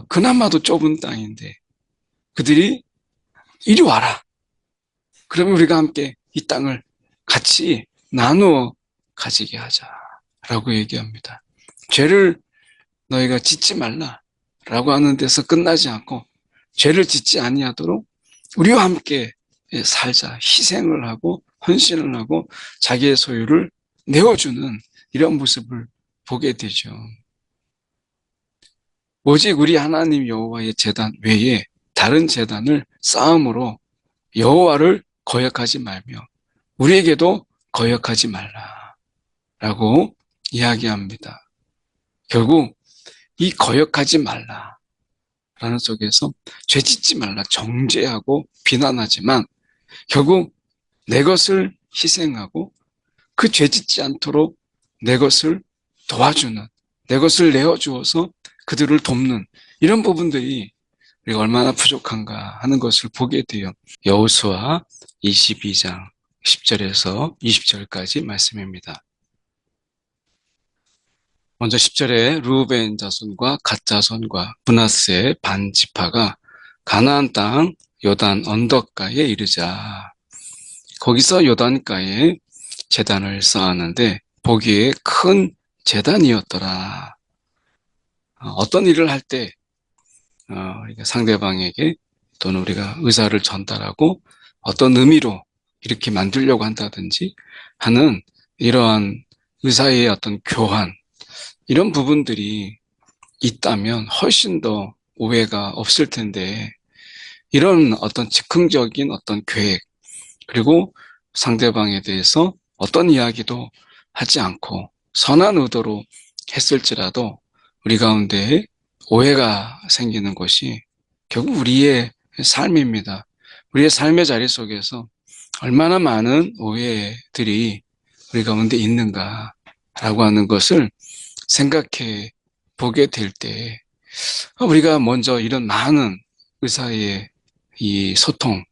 그나마도 좁은 땅인데 그들이 이리 와라. 그러면 우리가 함께 이 땅을 같이 나누어 가지게 하자라고 얘기합니다. 죄를 너희가 짓지 말라라고 하는 데서 끝나지 않고 죄를 짓지 아니하도록 우리와 함께 살자. 희생을 하고 헌신을 하고 자기의 소유를 내어주는 이런 모습을 보게 되죠. 오직 우리 하나님 여호와의 제단 외에 다른 제단을 쌓음으로 여호와를 거역하지 말며 우리에게도 거역하지 말라라고 이야기합니다. 결국 이 거역하지 말라라는 속에서 죄짓지 말라 정죄하고 비난하지만 결국 내 것을 희생하고 그 죄짓지 않도록 내 것을 도와주는, 내 것을 내어주어서 그들을 돕는 이런 부분들이 우리가 얼마나 부족한가 하는 것을 보게 돼요. 여호수아 22장 10절에서 20절까지 말씀입니다. 먼저 10절에 르우벤 자손과 갓 자손과 므낫세 반 지파가 가나안 땅 요단 언덕가에 이르자. 거기서 요단가에 제단을 쌓았는데 보기에 큰 제단이었더라. 어떤 일을 할 때 상대방에게 또는 우리가 의사를 전달하고 어떤 의미로 이렇게 만들려고 한다든지 하는 이러한 의사의 어떤 교환 이런 부분들이 있다면 훨씬 더 오해가 없을 텐데 이런 어떤 즉흥적인 어떤 계획 그리고 상대방에 대해서 어떤 이야기도 하지 않고 선한 의도로 했을지라도 우리 가운데 오해가 생기는 것이 결국 우리의 삶입니다. 우리의 삶의 자리 속에서 얼마나 많은 오해들이 우리 가운데 있는가라고 하는 것을 생각해 보게 될 때 우리가 먼저 이런 많은 의사의 이 소통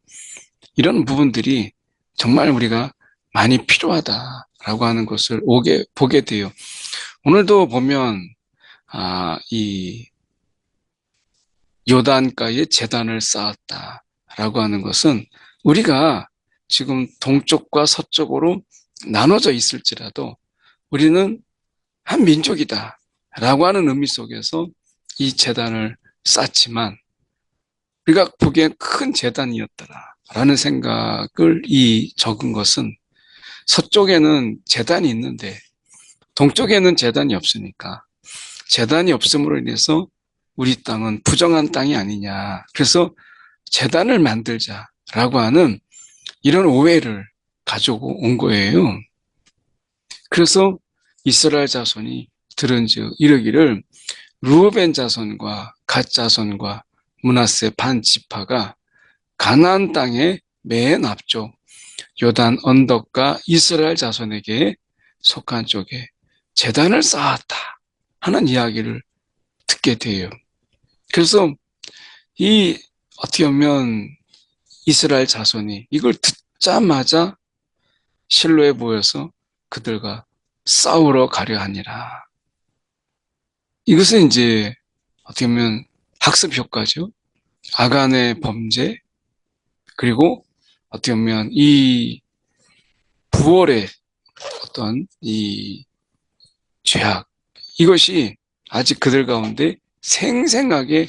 이런 부분들이 정말 우리가 많이 필요하다라고 하는 것을 보게 돼요. 오늘도 보면 이 요단가에 제단을 쌓았다라고 하는 것은 우리가 지금 동쪽과 서쪽으로 나눠져 있을지라도 우리는 한 민족이다라고 하는 의미 속에서 이 제단을 쌓지만 우리가 보기엔 큰 제단이었더라라는 생각을 적은 것은 서쪽에는 제단이 있는데 동쪽에는 제단이 없으니까 제단이 없음으로 인해서 우리 땅은 부정한 땅이 아니냐. 그래서 제단을 만들자라고 하는 이런 오해를 가지고 온 거예요. 그래서 이스라엘 자손이 들은즉 이르기를 르우벤 자손과 갓 자손과 므낫세 반 지파가 가나안 땅의 맨 앞쪽 요단 언덕과 이스라엘 자손에게 속한 쪽에 제단을 쌓았다 하는 이야기를 듣게 돼요. 그래서 어떻게 보면 이스라엘 자손이 이걸 듣자마자 실로에 모여서 그들과 싸우러 가려 하니라. 이것은 이제 어떻게 보면 학습 효과죠. 아간의 범죄 그리고 어떻게 보면 이 부월의 어떤 이 죄악 이것이 아직 그들 가운데 생생하게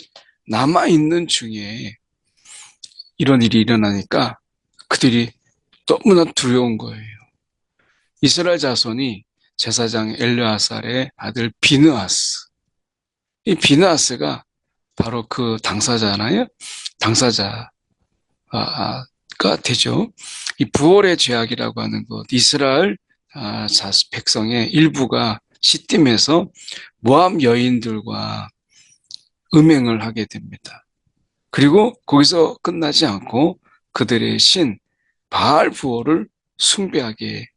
남아있는 중에 이런 일이 일어나니까 그들이 너무나 두려운 거예요. 이스라엘 자손이 제사장 엘르아살의 아들 비느하스. 이 비느하스가 바로 그 당사자잖아요. 당사자가 되죠. 이 부월의 죄악이라고 하는 것, 이스라엘 백성의 일부가 시딤에서 모압 여인들과 음행을 하게 됩니다. 그리고 거기서 끝나지 않고 그들의 신 바알 부월을 숭배하게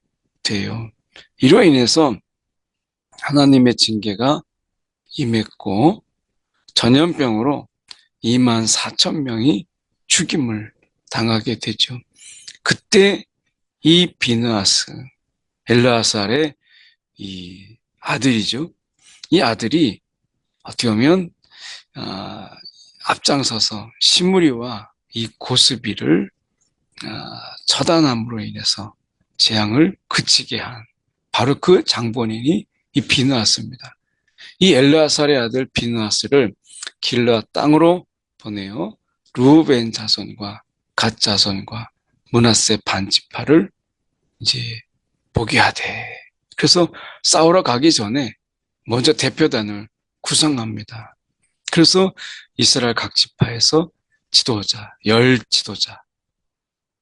돼요. 이로 인해서 하나님의 징계가 임했고 전염병으로 24,000명이 죽임을 당하게 되죠. 그때 이 비느하스, 엘르아살의 이 아들이죠. 이 아들이 어떻게 보면 앞장서서 시므리와 이 고스비를 처단함으로 인해서 재앙을 그치게 한 바로 그 장본인이 이 비느하스입니다. 이 엘르아살의 아들 비느하스를 길르앗 땅으로 보내어 루벤 자손과 갓 자손과 므낫세 반지파를 이제 보게 하되, 그래서 싸우러 가기 전에 먼저 대표단을 구성합니다. 그래서 이스라엘 각 지파에서 지도자, 열 지도자,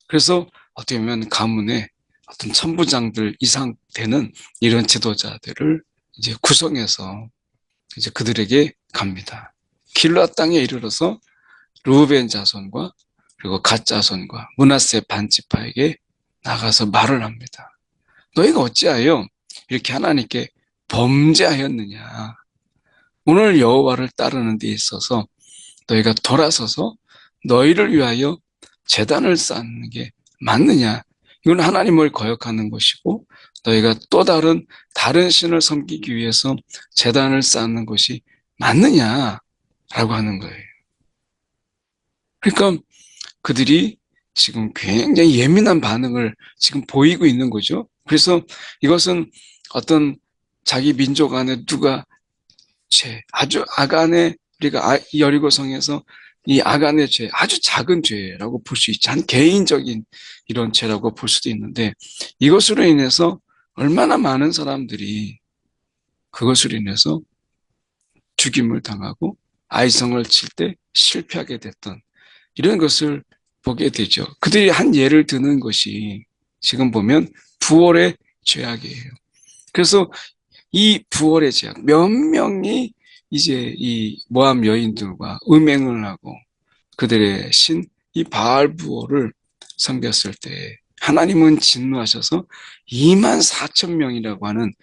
그래서 어떻게 보면 가문의 어떤 천부장들 이상 되는 이런 지도자들을 이제 구성해서 이제 그들에게 갑니다. 길르앗 땅에 이르러서 르우벤 자손과 그리고 갓 자손과 므낫세 반지파에게 나가서 말을 합니다. 너희가 어찌하여 이렇게 하나님께 범죄하였느냐? 오늘 여호와를 따르는 데 있어서 너희가 돌아서서 너희를 위하여 제단을 쌓는 게 맞느냐? 이건 하나님을 거역하는 것이고 너희가 또 다른 신을 섬기기 위해서 제단을 쌓는 것이 맞느냐라고 하는 거예요. 그러니까 그들이 지금 굉장히 예민한 반응을 지금 보이고 있는 거죠. 그래서 이것은 어떤 자기 민족 안에 누가 아주 아간의, 우리가 여리고성에서 이 아간의 죄, 아주 작은 죄라고 볼 수 있지. 한 개인적인 이런 죄라고 볼 수도 있는데, 이것으로 인해서 얼마나 많은 사람들이 그것으로 인해서 죽임을 당하고 아이성을 칠 때 실패하게 됐던 이런 것을 보게 되죠. 그들이 한 예를 드는 것이 지금 보면 부월의 죄악이에요. 그래서 이 부월의 죄악, 몇 명이 이제 이 모함 여인들과 음행을 하고 그들의 신 이 바알 부월을 섬겼을 때 하나님은 진노하셔서 24,000명이라고 하는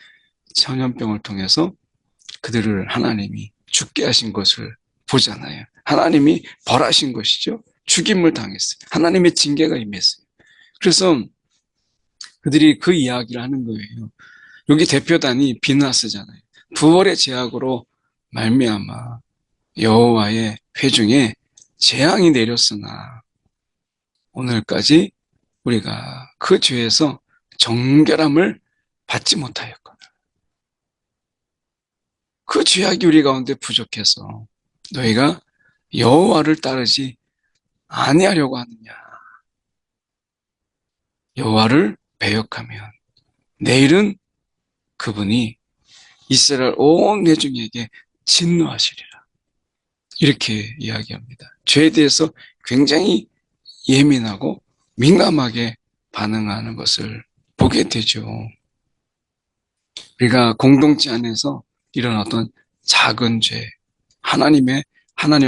전염병을 통해서 그들을 하나님이 죽게 하신 것을 보잖아요. 하나님이 벌하신 것이죠. 죽임을 당했어요. 하나님의 징계가 임했어요. 그래서 그들이 그 이야기를 하는 거예요. 여기 대표단이 비느하스잖아요. 부월의 제약으로 말미암아 여호와의 회중에 재앙이 내렸으나 오늘까지 우리가 그 죄에서 정결함을 받지 못하였거늘. 그 죄악이 우리 가운데 부족해서 너희가 여호와를 따르지 아니하려고 하느냐. 여호와를 배역하면 내일은 그분이 이스라엘 온 회중에게 진노하시리라. 이렇게 이야기합니다. 죄에 대해서 굉장히 예민하고 민감하게 반응하는 것을 보게 되죠. 우리가 공동체 안에서 이런 어떤 작은 죄, 하나님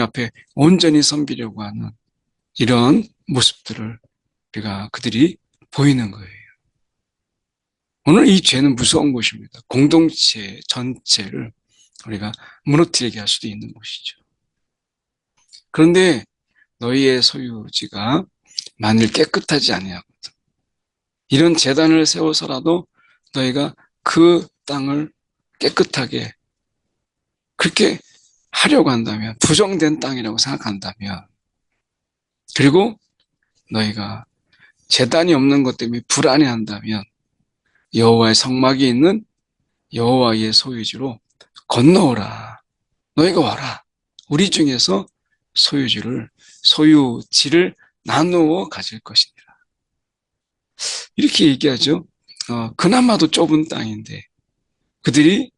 앞에 온전히 섬기려고 하는 이런 모습들을 그들이 보이는 거예요. 오늘 이 죄는 무서운 것입니다. 공동체 전체를 우리가 무너뜨리게 할 수도 있는 것이죠. 그런데 너희의 소유지가 만일 깨끗하지 아니하거든 이런 제단을 세워서라도 너희가 그 땅을 깨끗하게 그렇게 하려고 한다면, 부정된 땅이라고 생각한다면, 그리고 너희가 제단이 없는 것 때문에 불안해한다면 여호와의 성막이 있는 여호와의 소유지로 건너오라. 너희가 와라. 우리 중에서 소유지를 나누어 가질 것이니라. 이렇게 얘기하죠. 그나마도 좁은 땅인데 그들이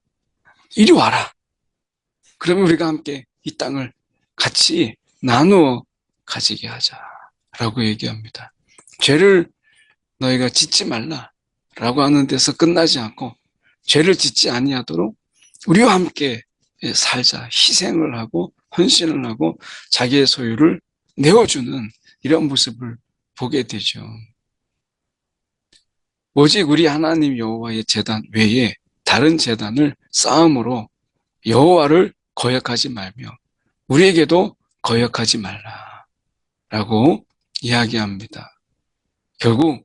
이리 와라. 그러면 우리가 함께 이 땅을 같이 나누어 가지게 하자라고 얘기합니다. 죄를 너희가 짓지 말라라고 하는 데서 끝나지 않고 죄를 짓지 아니하도록 우리와 함께 살자, 희생을 하고 헌신을 하고 자기의 소유를 내어주는 이런 모습을 보게 되죠. 오직 우리 하나님 여호와의 제단 외에 다른 제단을 쌓음으로 여호와를 거역하지 말며 우리에게도 거역하지 말라라고 이야기합니다. 결국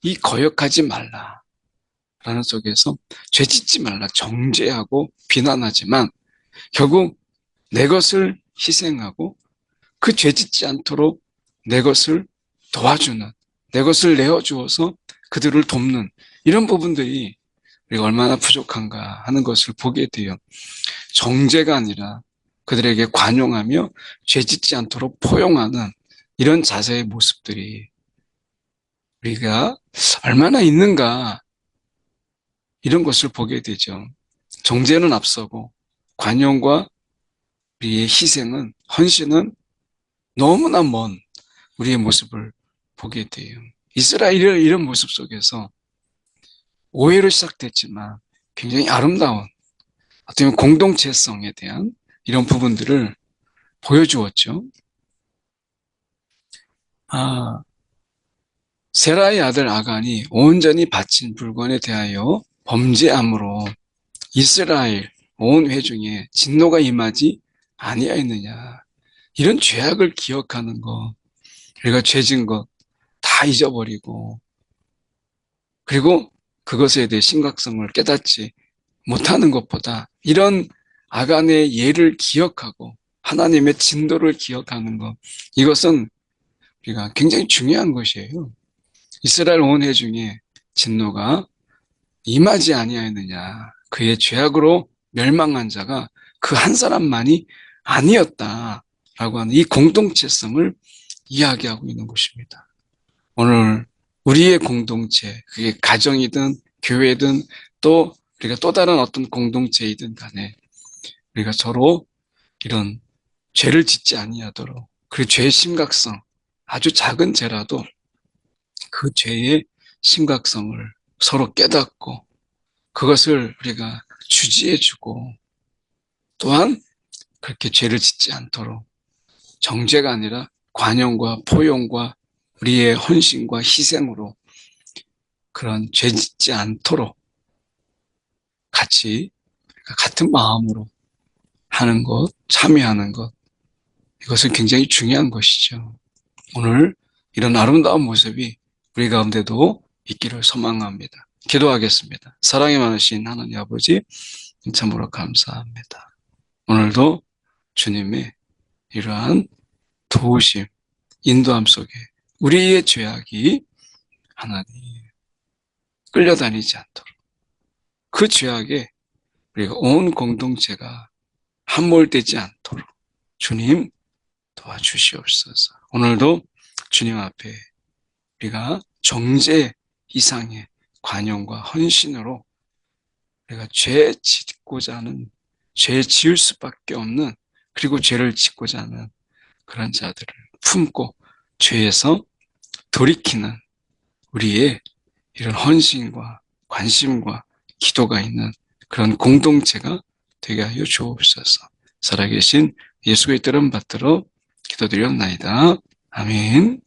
이 거역하지 말라라는 속에서 죄짓지 말라 정죄하고 비난하지만 결국 내 것을 희생하고 그 죄 짓지 않도록 내 것을 도와주는, 내 것을 내어주어서 그들을 돕는 이런 부분들이 우리가 얼마나 부족한가 하는 것을 보게 돼요. 정죄가 아니라 그들에게 관용하며 죄 짓지 않도록 포용하는 이런 자세의 모습들이 우리가 얼마나 있는가 이런 것을 보게 되죠. 정죄는 앞서고 관용과 우리의 희생은, 헌신은 너무나 먼 우리의 모습을 보게 돼요. 이스라엘의 이런 모습 속에서 오해로 시작됐지만 굉장히 아름다운 어떻게 보면 공동체성에 대한 이런 부분들을 보여주었죠. 세라의 아들 아간이 온전히 바친 물건에 대하여 범죄함으로 이스라엘 온 회중에 진노가 임하지 아니하였느냐. 이런 죄악을 기억하는 것, 우리가 죄진 것 다 잊어버리고 그리고 그것에 대해 심각성을 깨닫지 못하는 것보다 이런 아간의 예를 기억하고 하나님의 진도를 기억하는 것, 이것은 우리가 굉장히 중요한 것이에요. 이스라엘 온 회중에 진노가 임하지 아니하였느냐. 그의 죄악으로 멸망한 자가 그 한 사람만이 아니었다라고 하는 이 공동체성을 이야기하고 있는 것입니다. 오늘 우리의 공동체, 그게 가정이든 교회든 또 우리가 또 다른 어떤 공동체이든 간에 우리가 서로 이런 죄를 짓지 아니하도록 그 죄의 심각성, 아주 작은 죄라도 그 죄의 심각성을 서로 깨닫고 그것을 우리가 주지해주고 또한 그렇게 죄를 짓지 않도록 정죄가 아니라 관용과 포용과 우리의 헌신과 희생으로 그런 죄 짓지 않도록 같이 같은 마음으로 하는 것, 참여하는 것, 이것은 굉장히 중요한 것이죠. 오늘 이런 아름다운 모습이 우리 가운데도 있기를 소망합니다. 기도하겠습니다. 사랑이 많으신 하나님 아버지, 참으로 감사합니다. 오늘도 주님의 이러한 도우심, 인도함 속에 우리의 죄악이 하나님 끌려다니지 않도록 그 죄악에 우리가 온 공동체가 함몰되지 않도록 주님 도와주시옵소서. 오늘도 주님 앞에 우리가 정죄 이상의 관용과 헌신으로 우리가 죄 짓고자 하는, 죄 지을 수밖에 없는, 그리고 죄를 짓고자 하는 그런 자들을 품고 죄에서 돌이키는 우리의 이런 헌신과 관심과 기도가 있는 그런 공동체가 되게 하여 주옵소서. 살아계신 예수의 이름 받들어 기도드렸나이다. 아멘.